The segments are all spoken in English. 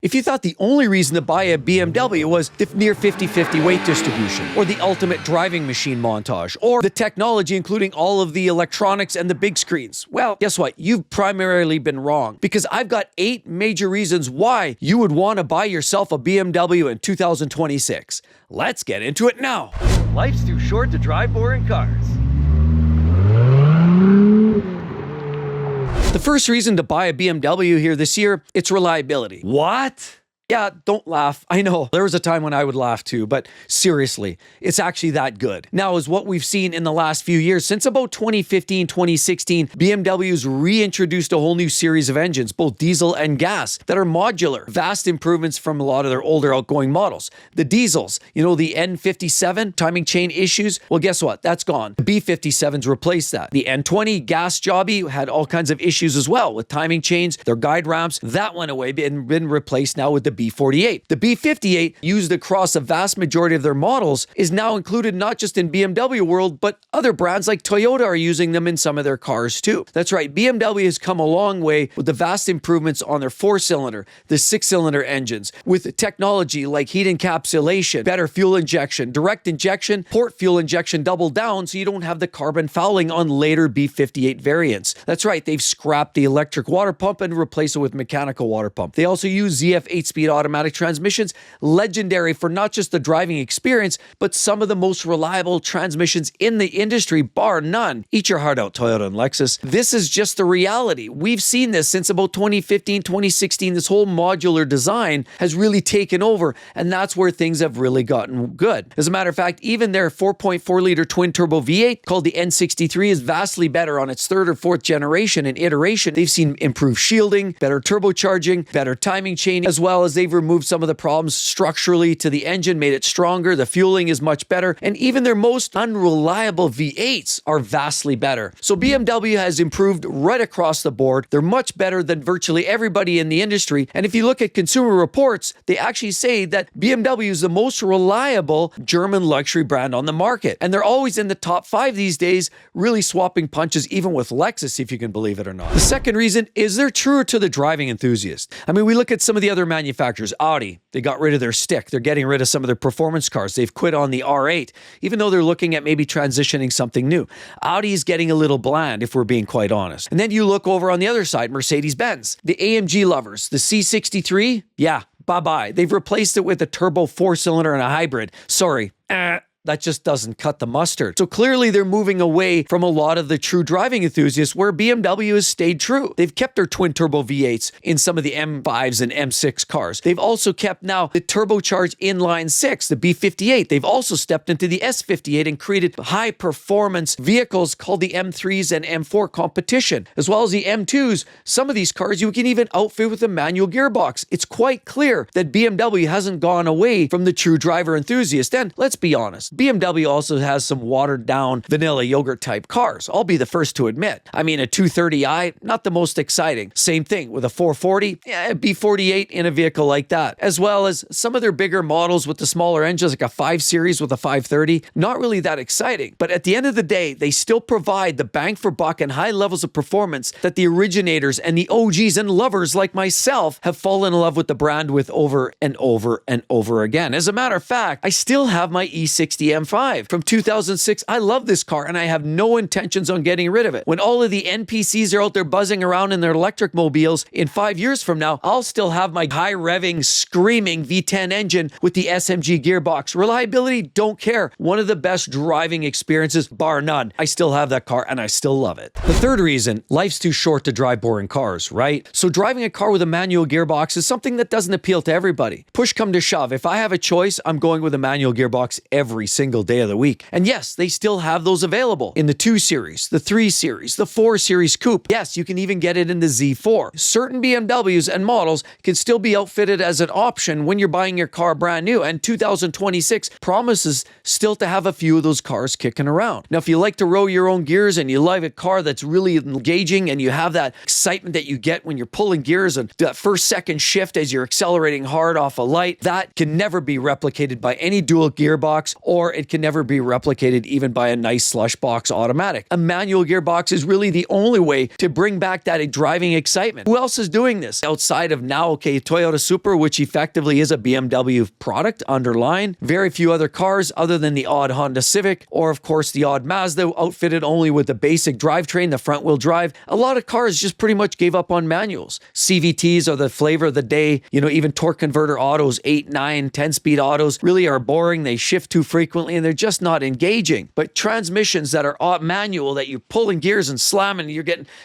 If you thought the only reason to buy a BMW was the near 50-50 weight distribution, or the ultimate driving machine montage, or the technology including all of the electronics and the big screens, well, guess what? You've primarily been wrong, because I've got 8 major reasons why you would want to buy yourself a BMW in 2026. Let's get into it now. Life's too short to drive boring cars. The first reason to buy a BMW here this year, it's reliability. What? Yeah, don't laugh. I know, there was a time when I would laugh too, but seriously, it's actually that good. Now, is what we've seen in the last few years, since about 2015, 2016, BMW's reintroduced a whole new series of engines, both diesel and gas, that are modular. Vast improvements from a lot of their older outgoing models. The diesels, you know, the N57, timing chain issues, well, guess what? That's gone. The B57s replaced that. The N20 gas jobby had all kinds of issues as well with timing chains, their guide ramps. That went away and been replaced now with the B48. The B58, used across a vast majority of their models, is now included not just in BMW world, but other brands like Toyota are using them in some of their cars too. That's right, BMW has come a long way with the vast improvements on their 4-cylinder, the 6-cylinder engines, with technology like heat encapsulation, better fuel injection, direct injection, port fuel injection double down so you don't have the carbon fouling on later B58 variants. That's right, they've scrapped the electric water pump and replaced it with mechanical water pump. They also use ZF 8-speed automatic transmissions, legendary for not just the driving experience, but some of the most reliable transmissions in the industry, bar none. Eat your heart out, Toyota and Lexus. This is just the reality. We've seen this since about 2015, 2016. This whole modular design has really taken over, and that's where things have really gotten good. As a matter of fact, even their 4.4-liter twin-turbo V8, called the N63, is vastly better on its 3rd or 4th generation and iteration. They've seen improved shielding, better turbocharging, better timing chain, as well as they've removed some of the problems structurally to the engine, made it stronger, the fueling is much better, and even their most unreliable V8s are vastly better. So BMW has improved right across the board. They're much better than virtually everybody in the industry, and if you look at Consumer Reports, they actually say that BMW is the most reliable German luxury brand on the market, and they're always in the top 5 these days, really swapping punches even with Lexus, if you can believe it or not. The second reason is they're truer to the driving enthusiast. I mean, we look at some of the other manufacturers. Audi, they got rid of their stick. They're getting rid of some of their performance cars. They've quit on the R8, even though they're looking at maybe transitioning something new. Audi is getting a little bland, if we're being quite honest. And then you look over on the other side, Mercedes-Benz. The AMG lovers, the C63, yeah, bye-bye. They've replaced it with a turbo 4-cylinder and a hybrid. Sorry, that just doesn't cut the mustard. So clearly they're moving away from a lot of the true driving enthusiasts, where BMW has stayed true. They've kept their twin-turbo V8s in some of the M5s and M6 cars. They've also kept now the turbocharged inline 6, the B58. They've also stepped into the S58 and created high-performance vehicles called the M3s and M4 competition, as well as the M2s. Some of these cars you can even outfit with a manual gearbox. It's quite clear that BMW hasn't gone away from the true driver enthusiast. And let's be honest, BMW also has some watered down vanilla yogurt type cars. I'll be the first to admit. I mean, a 230i, not the most exciting. Same thing with a 440, yeah, a B48 in a vehicle like that. As well as some of their bigger models with the smaller engines, like a 5 Series with a 530, not really that exciting. But at the end of the day, they still provide the bang for buck and high levels of performance that the originators and the OGs and lovers like myself have fallen in love with the brand with over and over and over again. As a matter of fact, I still have my E60 M5 from 2006. I love this car and I have no intentions on getting rid of it. When all of the NPCs are out there buzzing around in their electric mobiles in 5 years from now, I'll still have my high revving, screaming V10 engine with the SMG gearbox. Reliability, don't care. One of the best driving experiences, bar none. I still have that car and I still love it. The third reason, life's too short to drive boring cars, right? So driving a car with a manual gearbox is something that doesn't appeal to everybody. Push come to shove, if I have a choice, I'm going with a manual gearbox every single day of the week. And yes, they still have those available in the 2 Series, the 3 Series, the 4 Series Coupe. Yes, you can even get it in the Z4. Certain BMWs and models can still be outfitted as an option when you're buying your car brand new, and 2026 promises still to have a few of those cars kicking around. Now, if you like to row your own gears and you like a car that's really engaging and you have that excitement that you get when you're pulling gears and that first second shift as you're accelerating hard off a light, that can never be replicated by any dual gearbox or or it can never be replicated even by a nice slush box automatic. A manual gearbox is really the only way to bring back that driving excitement. Who else is doing this outside of now, Toyota Supra, which effectively is a BMW product underlying? Very few other cars other than the odd Honda Civic, or of course the odd Mazda outfitted only with the basic drivetrain, the front wheel drive. A lot of cars just pretty much gave up on manuals. CVTs are the flavor of the day. Even torque converter autos, 8, 9, 10-speed autos really are boring. They shift too frequently and they're just not engaging. But transmissions that are manual, that you're pulling gears and slamming,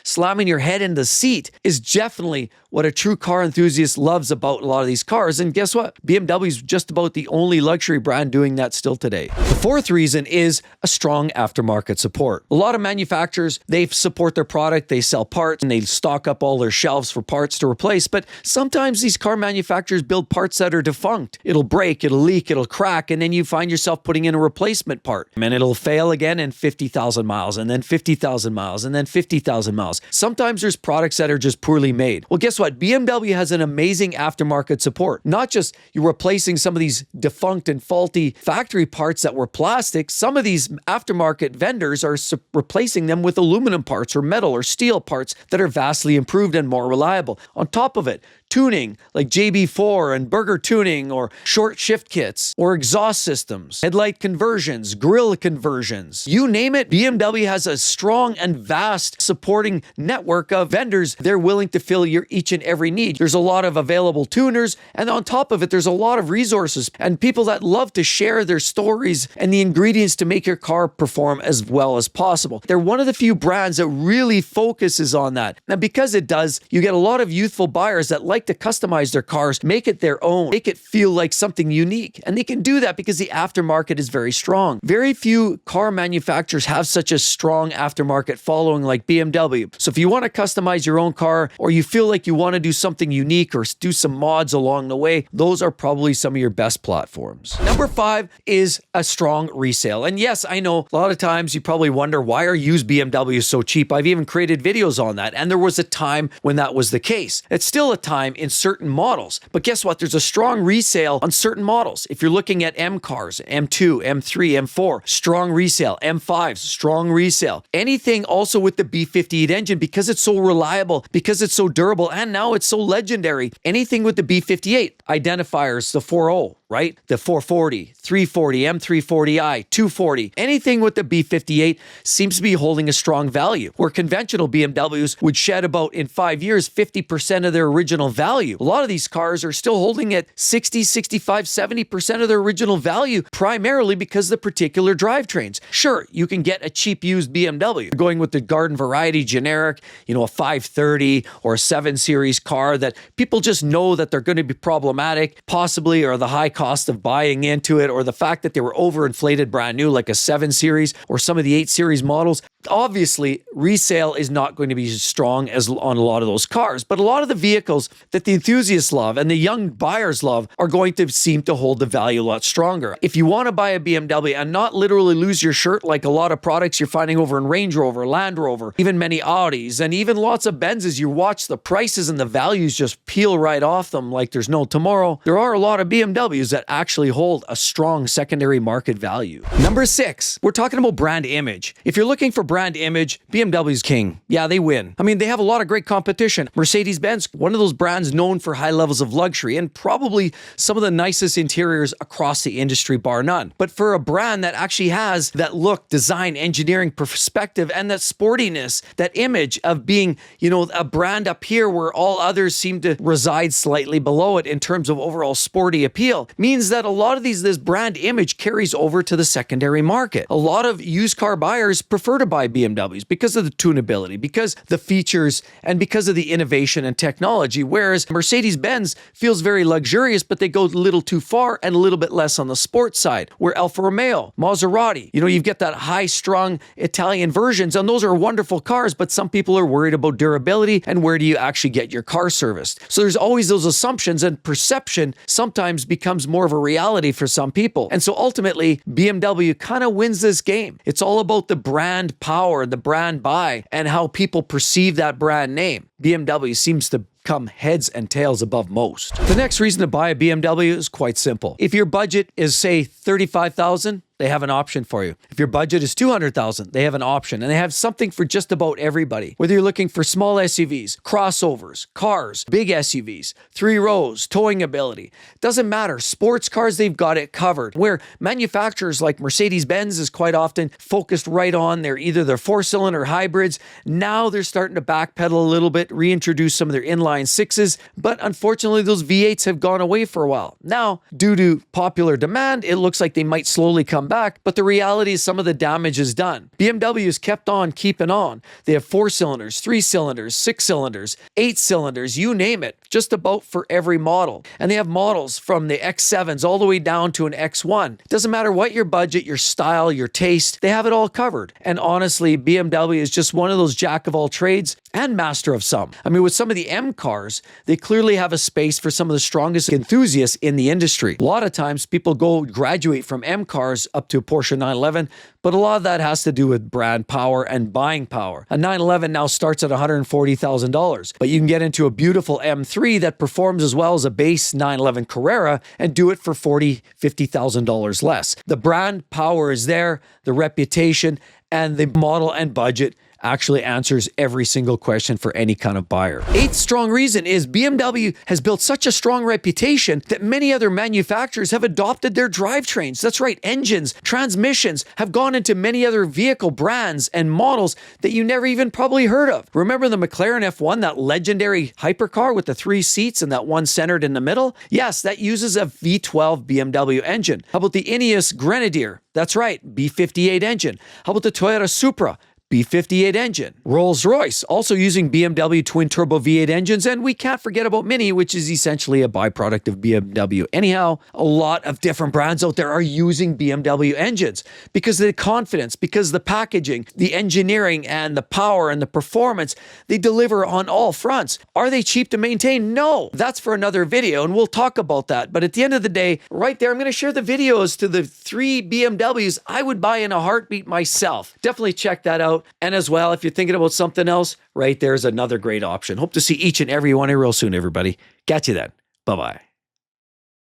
slamming your head in the seat, is definitely what a true car enthusiast loves about a lot of these cars. And guess what? BMW is just about the only luxury brand doing that still today. The fourth reason is a strong aftermarket support. A lot of manufacturers, they support their product, they sell parts, and they stock up all their shelves for parts to replace. But sometimes these car manufacturers build parts that are defunct. It'll break, it'll leak, it'll crack, and then you find yourself putting in a replacement part. And it'll fail again in 50,000 miles, and then 50,000 miles, and then 50,000 miles. Sometimes there's products that are just poorly made. Well, guess what? BMW has an amazing aftermarket support. Not just you're replacing some of these defunct and faulty factory parts that were plastic. Some of these aftermarket vendors are replacing them with aluminum parts or metal or steel parts that are vastly improved and more reliable. On top of it, tuning like JB4 and Burger tuning, or short shift kits, or exhaust systems, headlight conversions, grille conversions, you name it. BMW has a strong and vast supporting network of vendors. They're willing to fill your each and every need. There's a lot of available tuners, and on top of it, there's a lot of resources and people that love to share their stories and the ingredients to make your car perform as well as possible. They're one of the few brands that really focuses on that. Now, because it does, you get a lot of youthful buyers that like to customize their cars, make it their own, make it feel like something unique. And they can do that because the aftermarket is very strong. Very few car manufacturers have such a strong aftermarket following like BMW. So if you want to customize your own car, or you feel like you want to do something unique or do some mods along the way, those are probably some of your best platforms. Number 5 is a strong resale. And yes, I know a lot of times you probably wonder, why are used BMWs so cheap? I've even created videos on that. And there was a time when that was the case. It's still a time in certain models. But guess what? There's a strong resale on certain models. If you're looking at M cars, M2, M3, M4, strong resale. M5s, strong resale. Anything also with the B58 engine, because it's so reliable, because it's so durable, and now it's so legendary. Anything with the B58 identifiers, the 4.0, right? The 440, 340, M340i, 240, anything with the B58 seems to be holding a strong value, where conventional BMWs would shed about, in 5 years, 50% of their original value. A lot of these cars are still holding at 60, 65, 70% of their original value, primarily because of the particular drivetrains. Sure, you can get a cheap used BMW. You're going with the garden variety generic, a 530 or a 7 Series car that people just know that they're going to be problematic, possibly, or the high cost of buying into it, or the fact that they were overinflated brand new, like a 7 Series or some of the 8 Series models. Obviously, resale is not going to be as strong as on a lot of those cars, but a lot of the vehicles that the enthusiasts love and the young buyers love are going to seem to hold the value a lot stronger. If you want to buy a BMW and not literally lose your shirt like a lot of products you're finding over in Range Rover, Land Rover, even many Audis, and even lots of Benzes, you watch the prices and the values just peel right off them like there's no tomorrow. There are a lot of BMWs that actually hold a strong secondary market value. Number 6, we're talking about brand image. If you're looking for brand image, BMW's king. Yeah, they win. I mean, they have a lot of great competition. Mercedes-Benz, one of those brands known for high levels of luxury and probably some of the nicest interiors across the industry, bar none. But for a brand that actually has that look, design, engineering perspective, and that sportiness, that image of being, a brand up here where all others seem to reside slightly below it in terms of overall sporty appeal, means that a lot of this brand image carries over to the secondary market. A lot of used car buyers prefer to buy BMWs because of the tunability, because the features, and because of the innovation and technology, whereas Mercedes-Benz feels very luxurious, but they go a little too far and a little bit less on the sports side, where Alfa Romeo, Maserati, you've got that high-strung Italian versions, and those are wonderful cars, but some people are worried about durability and where do you actually get your car serviced. So there's always those assumptions, and perception sometimes becomes more of a reality for some people. And so ultimately, BMW kind of wins this game. It's all about the brand power, the brand buy, and how people perceive that brand name. BMW seems to come heads and tails above most. The next reason to buy a BMW is quite simple. If your budget is, say, $35,000, they have an option for you. If your budget is $200,000, they have an option, and they have something for just about everybody. Whether you're looking for small SUVs, crossovers, cars, big SUVs, 3 rows, towing ability, doesn't matter. Sports cars, they've got it covered. Where manufacturers like Mercedes-Benz is quite often focused right on either their 4-cylinder hybrids. Now they're starting to backpedal a little bit, reintroduce some of their inline 6s, but unfortunately those V8s have gone away for a while. Now, due to popular demand, it looks like they might slowly come back, but the reality is some of the damage is done. BMW has kept on keeping on. They have 4 cylinders, 3 cylinders, 6 cylinders, 8 cylinders, you name it, just about for every model. And they have models from the X7s all the way down to an X1. It doesn't matter what your budget, your style, your taste, they have it all covered. And honestly, BMW is just one of those jack of all trades and master of some. I mean, with some of the M cars, they clearly have a space for some of the strongest enthusiasts in the industry. A lot of times people graduate from M cars up to a Porsche 911, but a lot of that has to do with brand power and buying power. A 911 now starts at $140,000, but you can get into a beautiful M3 that performs as well as a base 911 Carrera and do it for $40,000, $50,000 less. The brand power is there, the reputation, and the model and budget actually answers every single question for any kind of buyer. 8th strong reason is BMW has built such a strong reputation that many other manufacturers have adopted their drivetrains. That's right, engines, transmissions have gone into many other vehicle brands and models that you never even probably heard of. Remember the McLaren F1, that legendary hypercar with the 3 seats and that one centered in the middle? Yes, that uses a V12 BMW engine. How about the Ineos Grenadier? That's right, B58 engine. How about the Toyota Supra? B58 engine. Rolls-Royce, also using BMW twin-turbo V8 engines, and we can't forget about Mini, which is essentially a byproduct of BMW. Anyhow, a lot of different brands out there are using BMW engines because of the confidence, because of the packaging, the engineering, and the power and the performance. They deliver on all fronts. Are they cheap to maintain? No. That's for another video, and we'll talk about that. But at the end of the day, right there, I'm going to share the videos to the 3 BMWs I would buy in a heartbeat myself. Definitely check that out. And as well, if you're thinking about something else, right there's another great option. Hope to see each and every one of you real soon, everybody. Catch you then. Bye-bye.